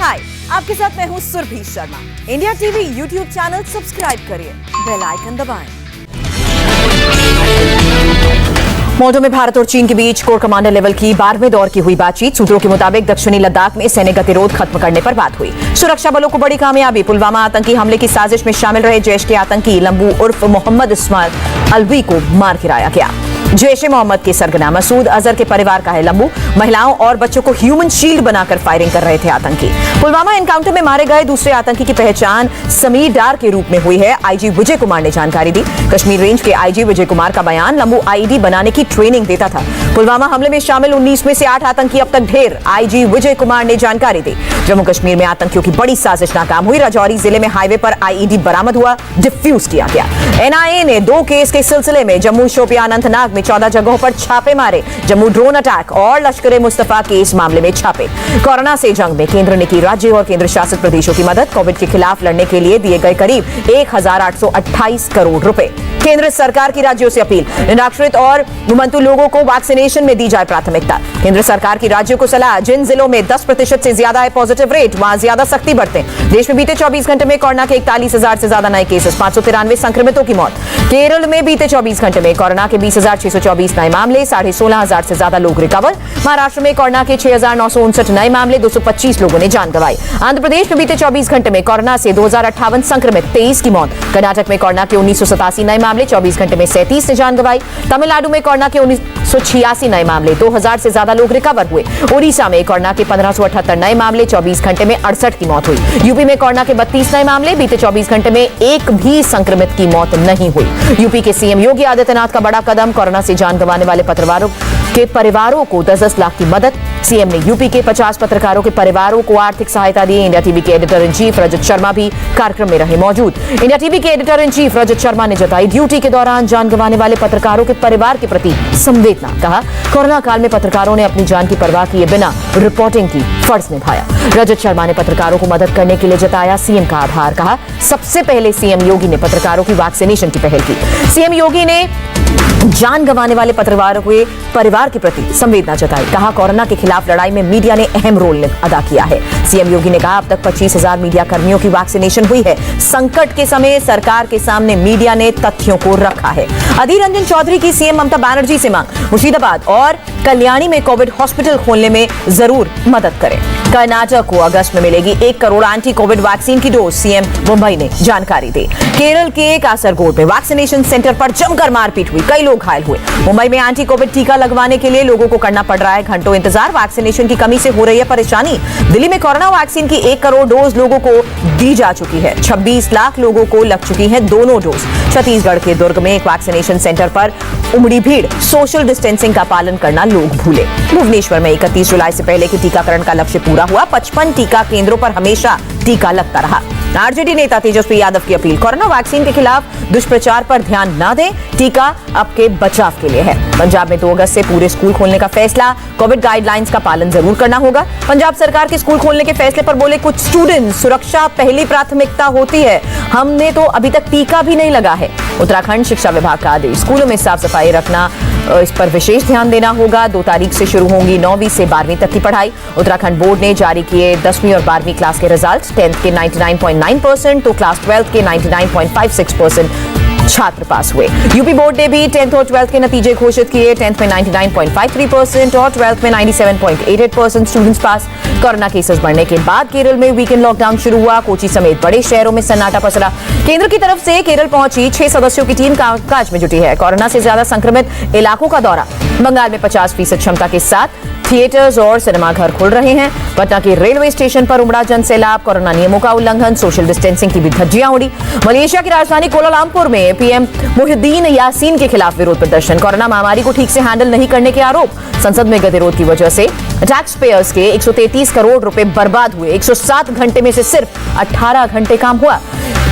हाय, आपके साथ मैं हूँ Surabhi Sharma. India TV YouTube channel subscribe करिए, बेल आइकन दबाएं। मॉल्डो में भारत और चीन के बीच कोर कमांडर लेवल की 12वें दौर की हुई बातचीत। सूत्रों के मुताबिक दक्षिणी लद्दाख में सैन्य गतिरोध खत्म करने पर बात हुई। सुरक्षा बलों को बड़ी कामयाबी। पुलवामा आतंकी हमले की साजिश में शामिल रहे जैश के आतंकी लंबू उर्फ मोहम्मद इस्माइल अलवी को मार गिराया गया। जैश ए मोहम्मद के सरगना मसूद अजहर के परिवार का है लंबू। महिलाओं और बच्चों को ह्यूमन शील्ड बनाकर फायरिंग कर रहे थे आतंकी। पुलवामा एनकाउंटर में मारे गए दूसरे आतंकी की पहचान समीर डार के रूप में हुई है। आईजी विजय कुमार ने जानकारी दी। कश्मीर रेंज के आईजी विजय कुमार का बयान, लंबू आईईडी बनाने की ट्रेनिंग देता था। पुलवामा हमले में शामिल 19 में से 8 आतंकी अब तक ढेर। आईजी विजय कुमार ने जानकारी दी। जम्मू कश्मीर में आतंकियों की बड़ी साजिश नाकाम हुई। राजौरी जिले में हाईवे पर आईईडी बरामद हुआ, डिफ्यूज किया गया। एनआईए ने 2 केस के सिलसिले में जम्मू शोपियान अनंतनाग में 14 जगहों पर छापे मारे। जम्मू ड्रोन अटैक और लश्कर ए मुस्तफा के इस मामले में छापे। कोरोना से जंग में केंद्र ने की राज्य और केंद्र शासित प्रदेशों की मदद। कोविड के खिलाफ लड़ने के लिए दिए गए करीब 1828 करोड़ रुपए। केंद्र सरकार की राज्यों से अपील, निराश्रित और घुमंतु लोगों को वैक्सीनेशन में दी जाए प्राथमिकता। केंद्र सरकार की राज्यों को सलाह, जिन जिलों में 10% से ज्यादा है पॉजिटिव रेट, वहां ज्यादा सख्ती बरतें। देश में बीते 24 घंटे में कोरोना के 41,000 से ज्यादा नए केसेस, 593 संक्रमितों की मौत। केरल में बीते 24 घंटे में कोरोना के 20,624 नए मामले, 16,500 से ज्यादा लोग रिकवर। महाराष्ट्र में कोरोना के 6,959 नए मामले, 225 लोगों ने जान गंवाई। आंध्र प्रदेश में बीते 24 घंटे में कोरोना से 2,058 संक्रमित, 23 की मौत। कर्नाटक में कोरोना के 1987 नए मामले, 24 घंटे में 37 ने जान गंवाई। तमिलनाडु में कोरोना के 1986 नए मामले, 2,000 से ज्यादा लोग रिकवर हुए। ओडिशा में कोरोना के 1578 नए मामले, 24 घंटे में 68 की मौत हुई। यूपी में कोरोना के 32 नए मामले, बीते 24 घंटे में एक भी संक्रमित की मौत नहीं हुई। यूपी के सीएम योगी आदित्यनाथ का बड़ा कदम, कोरोना से जान गंवाने वाले पत्रकारों के परिवारों को 10-10 लाख की मदद। सीएम ने यूपी के 50 पत्रकारों के परिवारों को आर्थिक सहायता दी। इंडिया टीवी के editor in chief Rajat Sharma भी कार्यक्रम में रहे मौजूद। इंडिया टीवी के editor in chief Rajat Sharma ने जताई ड्यूटी के दौरान जान गंवाने वाले पत्रकारों के परिवार के प्रति संवेदना। कहा, कोरोना काल में पत्रकारों ने अपनी जान की परवाह किए बिना रिपोर्टिंग की फर्ज निभाया। रजत शर्मा ने पत्रकारों को मदद करने के लिए जताया सीएम का आभार। कहा, सबसे पहले सीएम योगी ने पत्रकारों की वैक्सीनेशन की पहल की। सीएम योगी ने जान गंवाने वाले पत्रकारों के परिवार के प्रति संवेदना जताई। कहा, कोरोना के खिलाफ लड़ाई में मीडिया ने अहम रोल अदा किया है। सीएम योगी ने कहा, अब तक 25,000 मीडिया कर्मियों की वैक्सीनेशन हुई है। संकट के समय सरकार के सामने मीडिया ने तथ्यों को रखा है। अधीर रंजन चौधरी की सीएम ममता बनर्जी से मांग, मुर्शिदाबाद और कल्याणी में कोविड हॉस्पिटल खोलने में जरूर मदद करें। कर्नाटक को अगस्त में मिलेगी 1 करोड़ एंटी कोविड वैक्सीन की डोज, सीएम मुंबई ने जानकारी दी। केरल के कासरगोड में वैक्सीनेशन सेंटर पर जमकर मारपीट हुई, कई लोग घायल हुए। मुंबई में एंटी कोविड टीका लगवाने के लिए लोगों को करना पड़ रहा है घंटों इंतजार। वैक्सीनेशन की कमी से हो रही है परेशानी। दिल्ली में कोरोना वैक्सीन की 1 करोड़ डोज लोगों को दी जा चुकी है। 26 लाख लोगों को लग चुकी है दोनों डोज। छत्तीसगढ़ के दुर्ग में एक वैक्सीनेशन सेंटर पर उमड़ी भीड़, सोशल डिस्टेंसिंग का पालन करना लोग भूले। भुवनेश्वर में 31 जुलाई से पहले के टीकाकरण का लक्ष्य पूरा हुआ। 55 टीका केंद्रों पर हमेशा टीका लगता रहा। आरजेडी नेता तेजस्वी यादव की अपील, कोरोना वैक्सीन के खिलाफ दुष्प्रचार पर ध्यान न दें, टीका आपके बचाव के लिए है। पंजाब में 2 अगस्त से पूरे स्कूल खोलने का फैसला, कोविड गाइडलाइंस का पालन जरूर करना होगा। पंजाब सरकार के स्कूल खोलने के फैसले पर बोले कुछ स्टूडेंट, सुरक्षा पहली प्राथमिकता होती है, हमने तो अभी तक टीका भी नहीं लगा है। उत्तराखंड शिक्षा विभाग का आदेश, स्कूलों में साफ सफाई रखना, इस पर विशेष ध्यान देना होगा। 2 तारीख से शुरू होंगी 9वीं से 12वीं तक की पढ़ाई। उत्तराखंड बोर्ड ने जारी किए 10वीं और 12वीं क्लास के रिजल्ट। 10th के 99.9% तो क्लास 12th के 99.56% छात्र पास हुए। यूपी बोर्ड ने भी 10th और 12th के नतीजे घोषित किए। 10th में 99.53% और 12th में 97.88% स्टूडेंट्स पास। कोरोना केसेस बढ़ने के बाद केरल में वीकेंड लॉकडाउन शुरू हुआ। कोची समेत बड़े शहरों में सन्नाटा पसरा। केंद्र की तरफ से केरल पहुंची 6 सदस्यों की टीम कामकाज में जुटी है। कोरोना से ज्यादा संक्रमित इलाकों का दौरा। बंगाल में 50% क्षमता के साथ थिएटर्स और सिनेमाघर खुल रहे हैं। पटना के रेलवे स्टेशन पर उमड़ा जनसैलाब। कोरोना नियमों का उल्लंघन, सोशल डिस्टेंसिंग की भी धज्जियां उड़ी। मलेशिया की राजधानी कोलालमपुर में पीएम मुहिद्दीन यासीन के खिलाफ विरोध प्रदर्शन। कोरोना महामारी को ठीक से हैंडल नहीं करने के आरोप। संसद में गतिरोध की वजह से टैक्स पेयर्स के 133 करोड़ रुपए बर्बाद हुए। 107 घंटे में से सिर्फ 18 घंटे काम हुआ।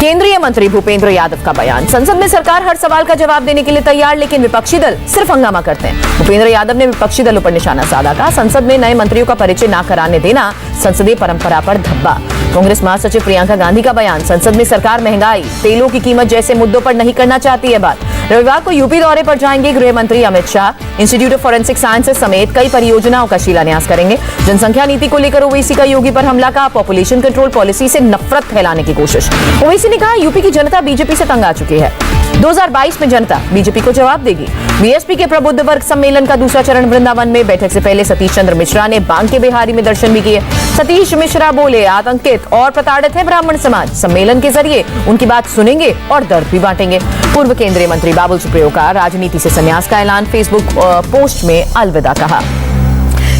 केंद्रीय मंत्री भूपेंद्र यादव का बयान, संसद में सरकार हर सवाल का जवाब देने के लिए तैयार, लेकिन विपक्षी दल सिर्फ हंगामा करते हैं। भूपेंद्र यादव ने विपक्षी दलों पर निशाना साधा। कहा, संसद में नए मंत्रियों का परिचय न कराने देना संसदीय परंपरा पर धब्बा। कांग्रेस महासचिव प्रियंका गांधी का बयान, संसद में सरकार महंगाई, तेलों की कीमत जैसे मुद्दों पर नहीं करना चाहती है बात। रविवार को यूपी दौरे पर जाएंगे गृह मंत्री Amit Shah. Institute of forensic sciences समेत कई परियोजनाओं का शिलान्यास करेंगे। जनसंख्या नीति को लेकर ओवैसी का योगी पर हमला का पॉपुलेशन कंट्रोल पॉलिसी से नफरत फैलाने की कोशिश। ओवैसी ने कहा यूपी की जनता बीजेपी से तंग आ चुकी है। 2022 में जनता बीजेपी को जवाब देगी। बीएसपी के प्रबुद्ध वर्ग सम्मेलन का दूसरा चरण वृंदावन में। बैठक से पहले सतीश चंद्र मिश्रा ने बांके बिहारी में दर्शन भी किए। सतीश मिश्रा बोले, आतंकित और प्रताड़ित है ब्राह्मण समाज। सम्मेलन के जरिए उनकी बात सुनेंगे और दर्द भी बांटेंगे। पूर्व केंद्रीय मंत्री बाबुल सुप्रियो का राजनीति से संन्यास का ऐलान। फेसबुक पोस्ट में अलविदा कहा।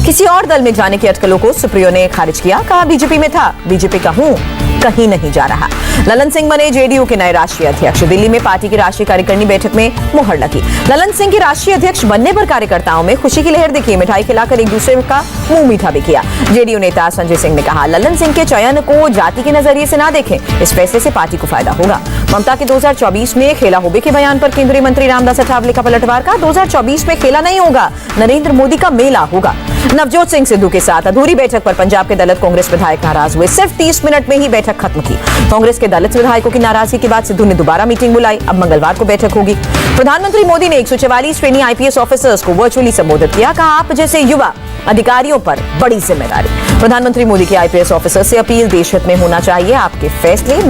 किसी और दल में जाने की अटकलों को सुप्रियो ने खारिज किया। कहा, बीजेपी में था, बीजेपी का हूं, कहीं नहीं जा रहा। ललन सिंह बने जेडीयू के नए राष्ट्रीय अध्यक्ष। दिल्ली में पार्टी की राष्ट्रीय कार्यकारिणी बैठक में मुहर लगी। ललन सिंह के राष्ट्रीय अध्यक्ष बनने पर कार्यकर्ताओं में खुशी की लहर दिखी। मिठाई खिलाकर एक दूसरे का मुंह मीठा भी किया। जेडीयू नेता संजय सिंह ने कहा, ललन सिंह के चयन को जाति के नजरिए से ना देखें, इस फैसले से पार्टी को फायदा होगा। ममता के 2024 में खेला होबे के बयान पर केंद्रीय मंत्री रामदास अठावले का पलटवार। का 2024 में खेला नहीं होगा, नरेंद्र मोदी का मेला होगा। नवजोत सिंह सिद्धू के साथ अधूरी बैठक पर पंजाब के दलित कांग्रेस विधायक नाराज हुए। सिर्फ 30 मिनट में ही बैठक खत्म की। कांग्रेस के दलित विधायकों की नाराजगी के बाद सिद्धू ने दोबारा मीटिंग बुलाई। अब मंगलवार को बैठक होगी। प्रधानमंत्री मोदी ने 144 ट्रेनी आईपीएस ऑफिसर्स को वर्चुअली संबोधित किया। कहा, आप जैसे युवा अधिकारियों पर बड़ी जिम्मेदारी। प्रधानमंत्री मोदी के आईपीएस ऑफिसर से अपील, देश हित में होना चाहिए आपके फैसले।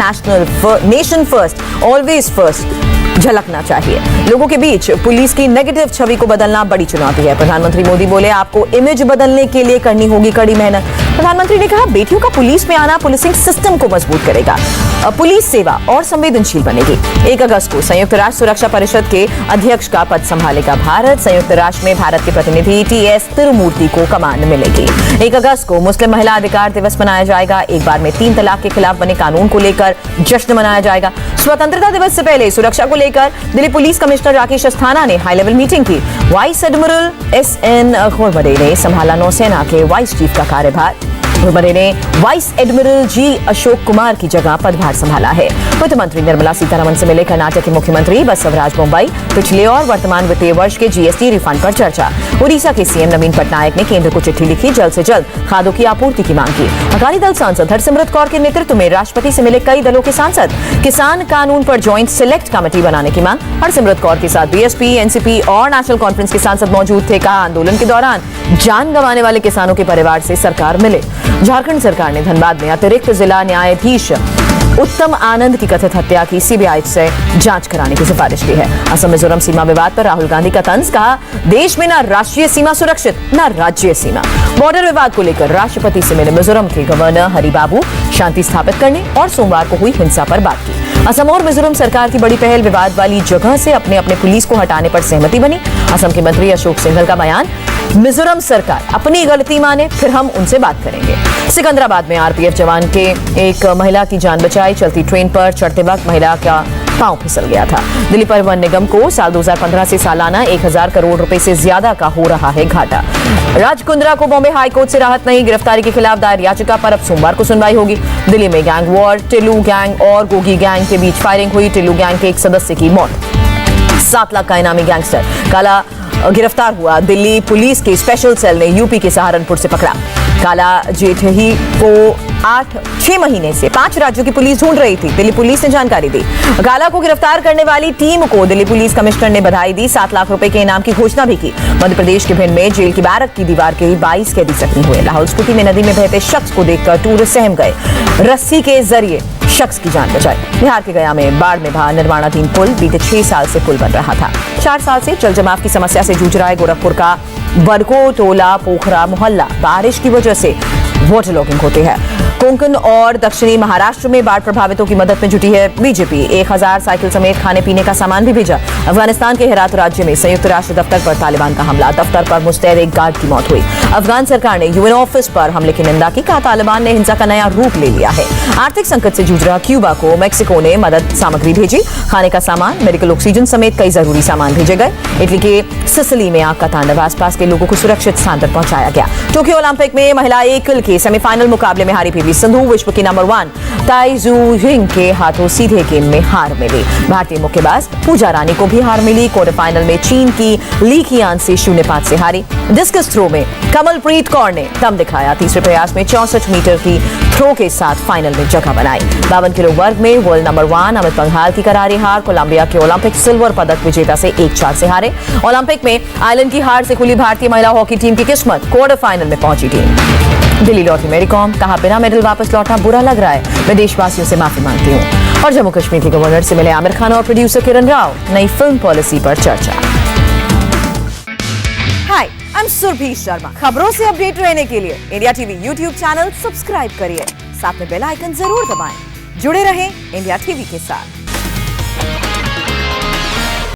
नेशन फर्स्ट, ऑलवेज फर्स्ट झलकना चाहिए। लोगों के बीच पुलिस की नेगेटिव छवि को बदलना बड़ी चुनौती है। प्रधानमंत्री मोदी बोले, आपको इमेज बदलने के लिए करनी होगी कड़ी मेहनत। प्रधानमंत्री ने कहा, बेटियों का पुलिस में आना पुलिसिंग सिस्टम को मजबूत करेगा, पुलिस सेवा और संवेदनशील बनेगी। 1 अगस्त को संयुक्त राष्ट्र सुरक्षा परिषद के अध्यक्ष का पद संभालेगा भारत। संयुक्त राष्ट्र में भारत के प्रतिनिधि टीएस तिरुमूर्ति को कमान मिलेगी। 1 अगस्त को मुस्लिम महिला अधिकार दिवस मनाया जाएगा। एक बार में 3 तलाक के खिलाफ बने कानून को लेकर जश्न मनाया जाएगा। स्वतंत्रता दिवस से पहले सुरक्षा को लेकर दिल्ली पुलिस कमिश्नर राकेश अस्थाना ने हाई लेवल मीटिंग की। वाइस एडमिरल एसएन घोरपड़े ने संभाला नौसेना के वाइस चीफ का कार्यभार। घोरपड़े ने vice admiral G Ashok Kumar की जगह पदभार संभाला है। वित्त मंत्री निर्मला सीतारमण से मिले कर्नाटक के मुख्यमंत्री बसवराज बोम्मई। पिछले और वर्तमान वित्तीय वर्ष के जीएसटी रिफंड पर चर्चा। उड़ीसा के सीएम नवीन पटनायक ने केंद्र को चिट्ठी लिखी, जल्द से जल्द खादों की आपूर्ति की मांग की। अकाली दल सांसद हरसिमरत कौर के नेतृत्व में राष्ट्रपति से मिले कई दलों के सांसद। किसान कानून पर ज्वाइंट सिलेक्ट कमेटी बनाने की मांग। हरसिमरत कौर के साथ बीएसपी, एनसीपी और नेशनल कॉन्फ्रेंस के सांसद मौजूद थे। कहा, आंदोलन के दौरान जान गंवाने वाले किसानों के परिवार से सरकार मिले। झारखंड सरकार ने धनबाद में अतिरिक्त जिला न्यायाधीश उत्तम आनंद की कथित हत्या की सीबीआई से जांच कराने की सिफारिश की है। असम मिजोरम सीमा विवाद पर राहुल गांधी का तंज। कहा, देश में न राष्ट्रीय सीमा सुरक्षित न राज्य सीमा। बॉर्डर विवाद को लेकर राष्ट्रपति से मिले मिजोरम के गवर्नर हरिबाबू। शांति स्थापित करने और सोमवार को हुई हिंसा पर बात की। असम और मिजोरम सरकार की बड़ी पहल, विवाद वाली जगह से अपने पुलिस को हटाने पर सहमति बनी। असम के मंत्री अशोक सिंघल का बयान, मिजोरम सरकार अपनी गलती माने फिर हम उनसे बात करेंगे। सिकंदराबाद में आरपीएफ जवान के एक महिला की जान बचाई। चलती ट्रेन पर चढ़ते वक्त महिला का पांव फिसल गया था। दिल्ली परिवहन निगम को साल 2015 से सालाना 1000 करोड़ रुपए से ज्यादा का हो रहा है घाटा। राज कुंद्रा को बॉम्बे हाईकोर्ट से राहत नहीं। गिरफ्तारी के खिलाफ दायर याचिका पर अब सोमवार को सुनवाई होगी। दिल्ली में गैंग वॉर, टिल्लू गैंग और गोगी गैंग के बीच फायरिंग हुई। टिल्लू गैंग के एक सदस्य की मौत। 7 लाख का इनामी गैंगस्टर काला गिरफ्तार हुआ। दिल्ली पुलिस के स्पेशल सेल ने यूपी के सहारनपुर से पकड़ा। काला जेठही को 6 महीने से 5 राज्यों की पुलिस ढूंढ रही थी। दिल्ली पुलिस ने जानकारी दी। काला को गिरफ्तार करने वाली टीम को दिल्ली पुलिस कमिश्नर ने बधाई दी। 7 लाख रुपए के इनाम की घोषणा भी की। मध्य प्रदेश के भिंड में जेल की बैरक की दीवार के 22 कैदी जख्मी हुए। लाहौल स्पीति में नदी में बहते शख्स को देखकर टूरिस्ट सहम गए। रस्सी के जरिए शख्स की जान बचाई। बिहार के गया में बाढ़ में बहा निर्माणाधीन पुल। बीते 6 साल से पुल बन रहा था। 4 साल से जल जमाव की समस्या से जूझ रहा है गोरखपुर का बरको टोला पोखरा मोहल्ला। बारिश की वजह से वाटर लॉगिंग होती है। कोंकण और दक्षिणी महाराष्ट्र में बाढ़ प्रभावितों की मदद में जुटी है बीजेपी। 1000 साइकिल समेत खाने पीने का सामान भी भेजा। अफगानिस्तान के हेरात राज्य में संयुक्त राष्ट्र दफ्तर पर तालिबान का हमला। दफ्तर पर मुस्तैद एक गार्ड की मौत हुई। अफगान सरकार ने यूएन ऑफिस पर हमले की निंदा की। कहा, तालिबान ने हिंसा का नया रूप ले लिया है। आर्थिक संकट से जूझ रहा क्यूबा को मेक्सिको ने मदद सामग्री भेजी। खाने का सामान, मेडिकल ऑक्सीजन समेत कई जरूरी सामान भेजे गए। इटली के सिसिली में आग का तांडव। आसपास के लोगों को सुरक्षित स्थान पर पहुंचाया गया। टोक्यो ओलंपिक में महिला एकल के सेमीफाइनल मुकाबले में हारी पीवी सिंधु विश्व की नंबर 1 ताई जू हिंग के हाथों सीधे गेंद में हार मिली। भारतीय मुक्केबाज पूजा रानी को भी हार मिली। क्वार्टर फाइनल में चीन की ली कियान से 0-5 से हारी। डिस्कस थ्रो में कमलप्रीत कौर ने दम दिखाया। तीसरे प्रयास में 64 मीटर की थ्रो के साथ फाइनल में जगह बनाई। 52 किलो वर्ग में वर्ल्ड नंबर 1 अमित पंघाल की करारी हार। कोलंबिया के ओलंपिक सिल्वर पदक विजेता से 1-4 से हारे। ओलंपिक में आयरलैंड की हार से खुली भारतीय महिला हॉकी टीम की किस्मत, क्वार्टर फाइनल में पहुंची टीम। दिल्ली लौटी मैरी कॉम, कहा बिना मेडल वापस लौटना बुरा लग रहा है, मैं देशवासियों से माफी मांगती हूं। और जम्मू कश्मीर के गवर्नर से मिले आमिर खान और प्रोड्यूसर किरण राव, नई फिल्म पॉलिसी पर चर्चा। हाय, आई एम सुरभि शर्मा। खबरों से अपडेट रहने के लिए India TV YouTube channel subscribe करिए, साथ में बेल आइकन जरूर दबाएं। जुड़े रहें इंडिया टीवी के साथ।